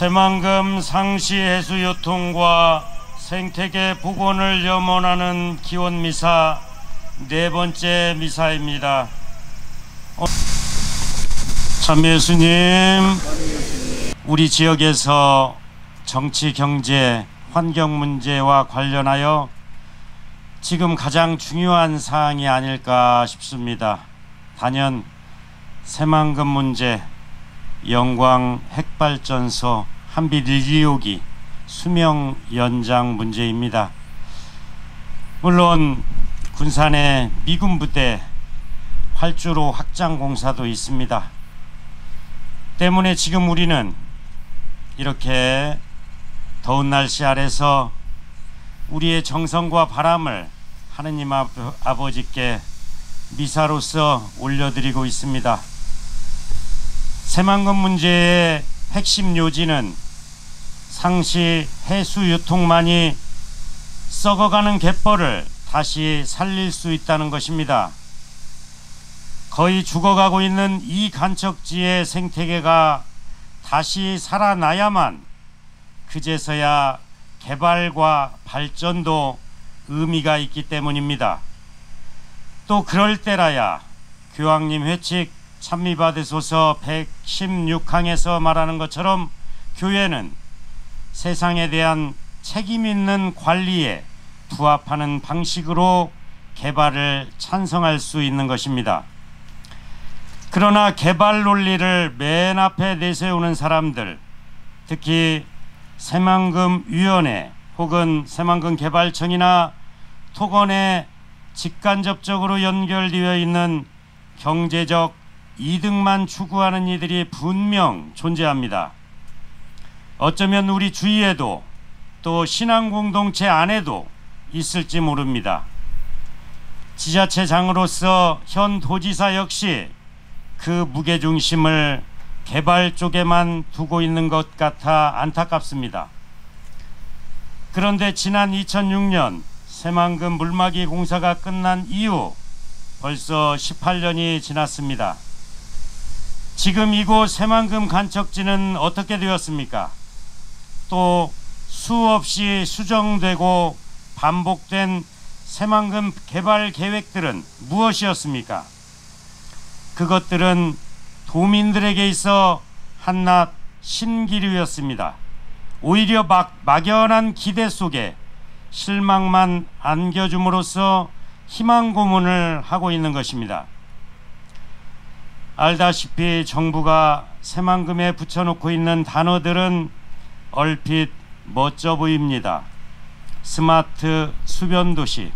새만금 상시 해수 요통과 생태계 복원을 염원하는 기원미사 네 번째 미사입니다. 참배 예수님, 우리 지역에서 정치, 경제, 환경 문제와 관련하여 지금 가장 중요한 사항이 아닐까 싶습니다. 단연 새만금 문제, 영광 핵발전소 한빛 1, 2호기 수명 연장 문제입니다. 물론 군산의 미군 부대 활주로 확장 공사도 있습니다. 때문에 지금 우리는 이렇게 더운 날씨 아래서 우리의 정성과 바람을 하느님 아버지께 미사로서 올려드리고 있습니다. 새만금 문제의 핵심 요지는 상시 해수 유통만이 썩어가는 갯벌을 다시 살릴 수 있다는 것입니다. 거의 죽어가고 있는 이 간척지의 생태계가 다시 살아나야만 그제서야 개발과 발전도 의미가 있기 때문입니다. 또 그럴 때라야 교황님 회칙 찬미받으소서 116항에서 말하는 것처럼 교회는 세상에 대한 책임 있는 관리에 부합하는 방식으로 개발을 찬성할 수 있는 것입니다. 그러나 개발 논리를 맨 앞에 내세우는 사람들, 특히 새만금위원회 혹은 새만금개발청이나 토건에 직간접적으로 연결되어 있는 경제적 이득만 추구하는 이들이 분명 존재합니다. 어쩌면 우리 주위에도 또 신앙공동체 안에도 있을지 모릅니다. 지자체장으로서 현 도지사 역시 그 무게중심을 개발 쪽에만 두고 있는 것 같아 안타깝습니다. 그런데 지난 2006년 새만금 물막이 공사가 끝난 이후 벌써 18년이 지났습니다. 지금 이곳 새만금 간척지는 어떻게 되었습니까? 또 수없이 수정되고 반복된 새만금 개발 계획들은 무엇이었습니까? 그것들은 도민들에게 있어 한낱 신기루였습니다. 오히려 막연한 기대 속에 실망만 안겨줌으로써 희망 고문을 하고 있는 것입니다. 알다시피 정부가 새만금에 붙여놓고 있는 단어들은 얼핏 멋져 보입니다. 스마트 수변도시,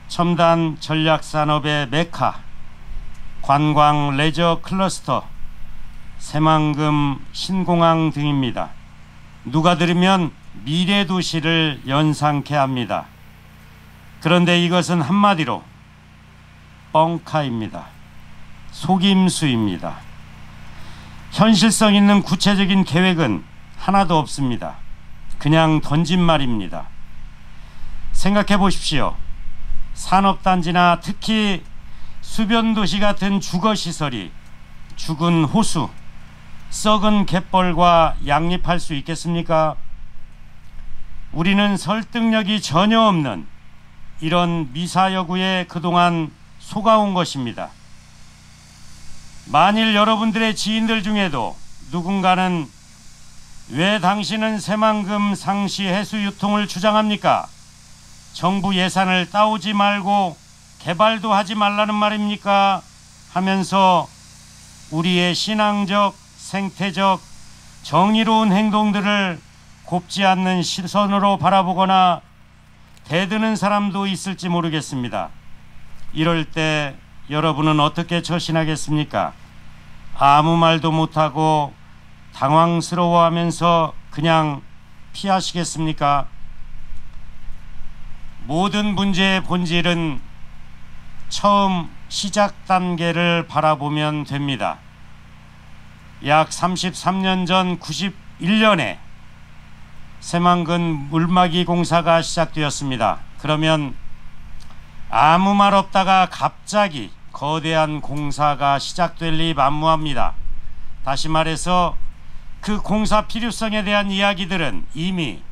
첨단 전략산업의 메카, 관광 레저 클러스터, 새만금 신공항 등입니다. 누가 들으면 미래도시를 연상케 합니다. 그런데 이것은 한마디로 뻥카입니다. 속임수입니다. 현실성 있는 구체적인 계획은 하나도 없습니다. 그냥 던진 말입니다. 생각해 보십시오. 산업단지나 특히 수변도시 같은 주거시설이 죽은 호수, 썩은 갯벌과 양립할 수 있겠습니까? 우리는 설득력이 전혀 없는 이런 미사여구에 그동안 속아온 것입니다. 만일 여러분들의 지인들 중에도 누군가는 왜 당신은 새만금 상시 해수 유통을 주장합니까? 정부 예산을 따오지 말고 개발도 하지 말라는 말입니까? 하면서 우리의 신앙적, 생태적, 정의로운 행동들을 곱지 않는 시선으로 바라보거나 대드는 사람도 있을지 모르겠습니다. 이럴 때 여러분은 어떻게 처신하겠습니까? 아무 말도 못하고 당황스러워하면서 그냥 피하시겠습니까? 모든 문제의 본질은 처음 시작 단계를 바라보면 됩니다. 약 33년 전 91년에 새만금 물막이 공사가 시작되었습니다. 그러면 아무 말 없다가 갑자기 거대한 공사가 시작될 리 만무합니다. 다시 말해서 그 공사 필요성에 대한 이야기들은 이미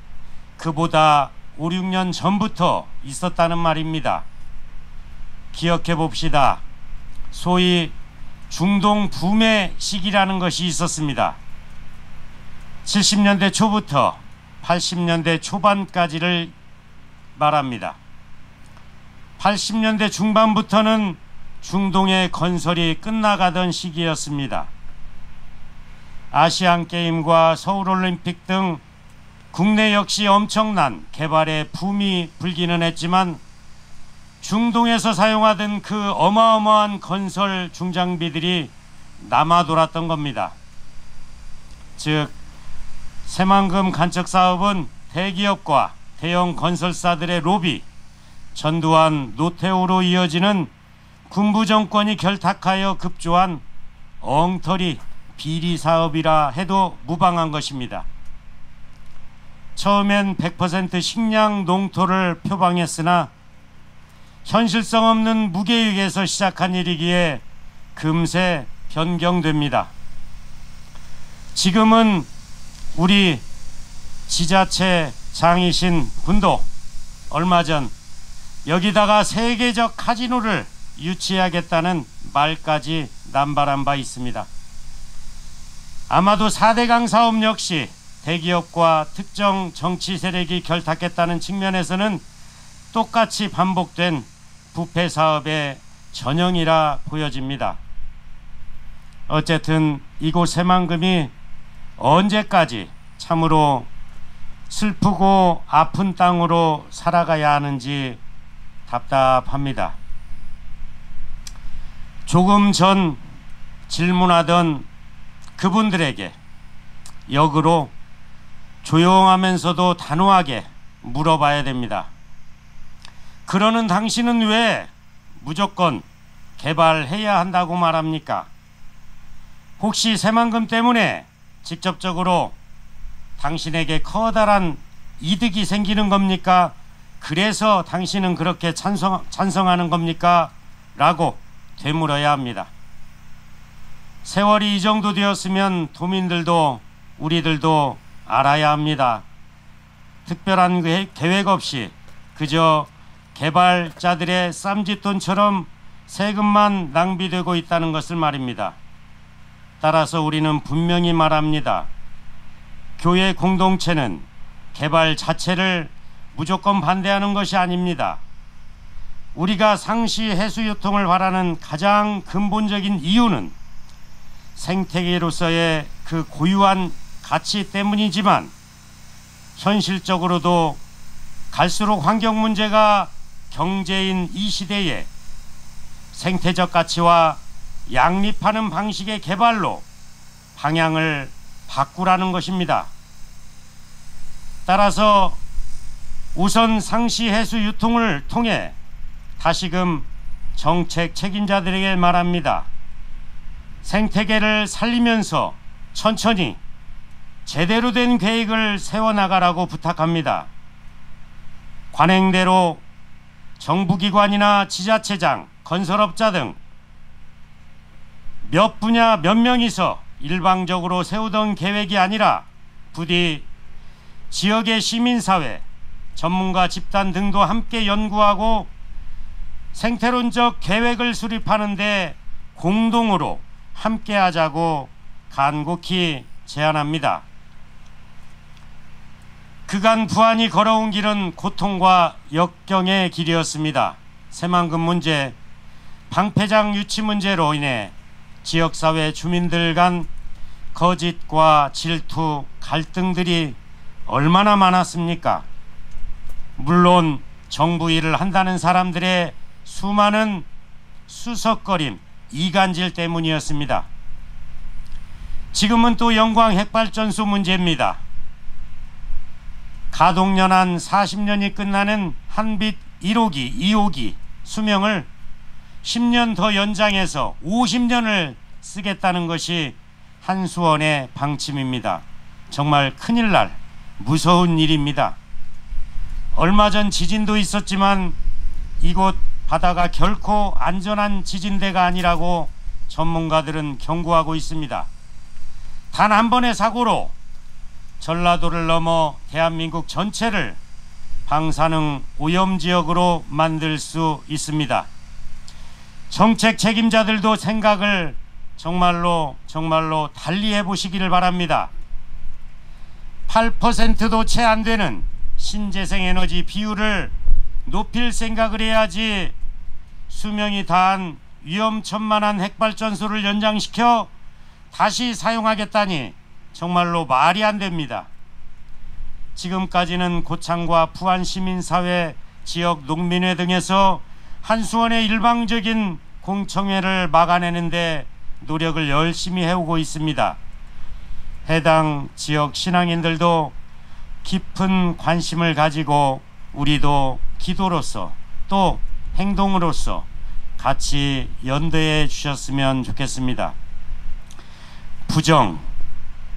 그보다 5, 6년 전부터 있었다는 말입니다. 기억해 봅시다. 소위 중동 붐의 시기라는 것이 있었습니다. 70년대 초부터 80년대 초반까지를 말합니다. 80년대 중반부터는 중동의 건설이 끝나가던 시기였습니다. 아시안게임과 서울올림픽 등 국내 역시 엄청난 개발의 붐이 불기는 했지만 중동에서 사용하던 그 어마어마한 건설 중장비들이 남아 돌았던 겁니다. 즉 새만금 간척 사업은 대기업과 대형 건설사들의 로비, 전두환 노태우로 이어지는 군부 정권이 결탁하여 급조한 엉터리 비리 사업이라 해도 무방한 것입니다. 처음엔 100% 식량 농토를 표방했으나 현실성 없는 무계획에서 시작한 일이기에 금세 변경됩니다. 지금은 우리 지자체 장이신 분도 얼마 전 여기다가 세계적 카지노를 유치하겠다는 말까지 남발한 바 있습니다. 아마도 4대강 사업 역시 대기업과 특정 정치 세력이 결탁했다는 측면에서는 똑같이 반복된 부패 사업의 전형이라 보여집니다. 어쨌든 이곳 새만금이 언제까지 참으로 슬프고 아픈 땅으로 살아가야 하는지 답답합니다. 조금 전 질문하던 그분들에게 역으로 조용하면서도 단호하게 물어봐야 됩니다. 그러는 당신은 왜 무조건 개발해야 한다고 말합니까? 혹시 새만금 때문에 직접적으로 당신에게 커다란 이득이 생기는 겁니까? 그래서 당신은 그렇게 찬성하는 겁니까? 라고 되물어야 합니다. 세월이 이 정도 되었으면 도민들도 우리들도 알아야 합니다. 특별한 계획 없이 그저 개발자들의 쌈짓돈처럼 세금만 낭비되고 있다는 것을 말입니다. 따라서 우리는 분명히 말합니다. 교회 공동체는 개발 자체를 무조건 반대하는 것이 아닙니다. 우리가 상시 해수 유통을 바라는 가장 근본적인 이유는 생태계로서의 그 고유한 가치 때문이지만 현실적으로도 갈수록 환경 문제가 경제인 이 시대에 생태적 가치와 양립하는 방식의 개발로 방향을 바꾸라는 것입니다. 따라서 우선 상시 해수 유통을 통해 다시금 정책 책임자들에게 말합니다. 생태계를 살리면서 천천히 제대로 된 계획을 세워나가라고 부탁합니다. 관행대로 정부기관이나 지자체장, 건설업자 등 몇 분야 몇 명이서 일방적으로 세우던 계획이 아니라 부디 지역의 시민사회, 전문가 집단 등도 함께 연구하고 생태론적 계획을 수립하는 데 공동으로 함께 하자고 간곡히 제안합니다. 그간 부안이 걸어온 길은 고통과 역경의 길이었습니다. 새만금 문제, 방패장 유치 문제로 인해 지역사회 주민들 간 거짓과 질투, 갈등들이 얼마나 많았습니까? 물론 정부 일을 한다는 사람들의 수많은 수석거림, 이간질 때문이었습니다. 지금은 또 영광 핵발전소 문제입니다. 가동연한 40년이 끝나는 한빛 1호기, 2호기 수명을 10년 더 연장해서 50년을 쓰겠다는 것이 한수원의 방침입니다. 정말 큰일 날 무서운 일입니다. 얼마 전 지진도 있었지만 이곳 바다가 결코 안전한 지진대가 아니라고 전문가들은 경고하고 있습니다. 단 한 번의 사고로 전라도를 넘어 대한민국 전체를 방사능 오염지역으로 만들 수 있습니다. 정책 책임자들도 생각을 정말로 달리 해보시기를 바랍니다. 8%도 채 안 되는 신재생에너지 비율을 높일 생각을 해야지 수명이 다한 위험천만한 핵발전소를 연장시켜 다시 사용하겠다니 정말로 말이 안 됩니다. 지금까지는 고창과 부안시민사회, 지역 농민회 등에서 한수원의 일방적인 공청회를 막아내는데 노력을 열심히 해오고 있습니다. 해당 지역 신앙인들도 깊은 관심을 가지고 우리도 기도로서 또 행동으로서 같이 연대해 주셨으면 좋겠습니다. 부정,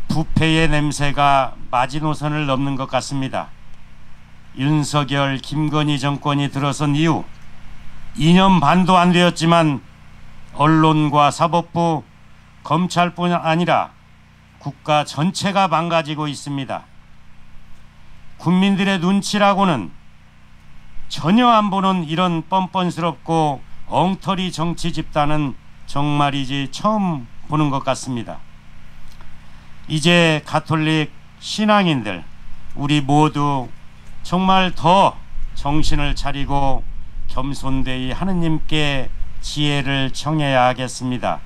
부패의 냄새가 마지노선을 넘는 것 같습니다. 윤석열, 김건희 정권이 들어선 이후 2년 반도 안 되었지만 언론과 사법부, 검찰뿐 아니라 국가 전체가 망가지고 있습니다. 국민들의 눈치라고는 전혀 안 보는 이런 뻔뻔스럽고 엉터리 정치 집단은 정말이지 처음 보는 것 같습니다. 이제 가톨릭 신앙인들 우리 모두 정말 더 정신을 차리고 겸손되이 하느님께 지혜를 청해야 하겠습니다.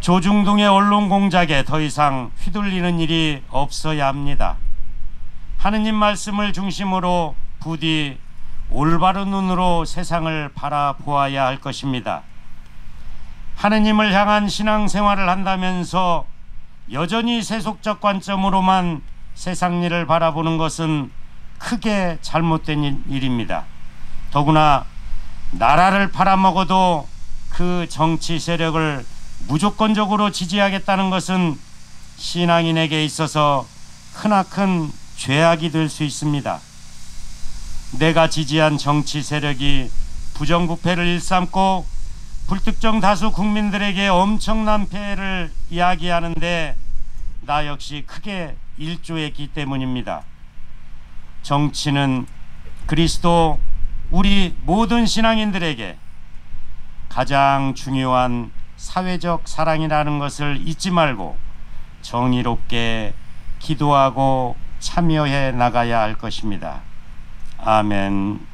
조중동의 언론 공작에 더 이상 휘둘리는 일이 없어야 합니다. 하느님 말씀을 중심으로 부디 올바른 눈으로 세상을 바라보아야 할 것입니다. 하느님을 향한 신앙생활을 한다면서 여전히 세속적 관점으로만 세상 일을 바라보는 것은 크게 잘못된 일입니다. 더구나 나라를 팔아먹어도 그 정치 세력을 무조건적으로 지지하겠다는 것은 신앙인에게 있어서 크나큰 죄악이 될 수 있습니다. 내가 지지한 정치 세력이 부정부패를 일삼고 불특정 다수 국민들에게 엄청난 폐해를 이야기하는데 나 역시 크게 일조했기 때문입니다. 정치는 그리스도 우리 모든 신앙인들에게 가장 중요한 사회적 사랑이라는 것을 잊지 말고 정의롭게 기도하고 참여해 나가야 할 것입니다. 아멘.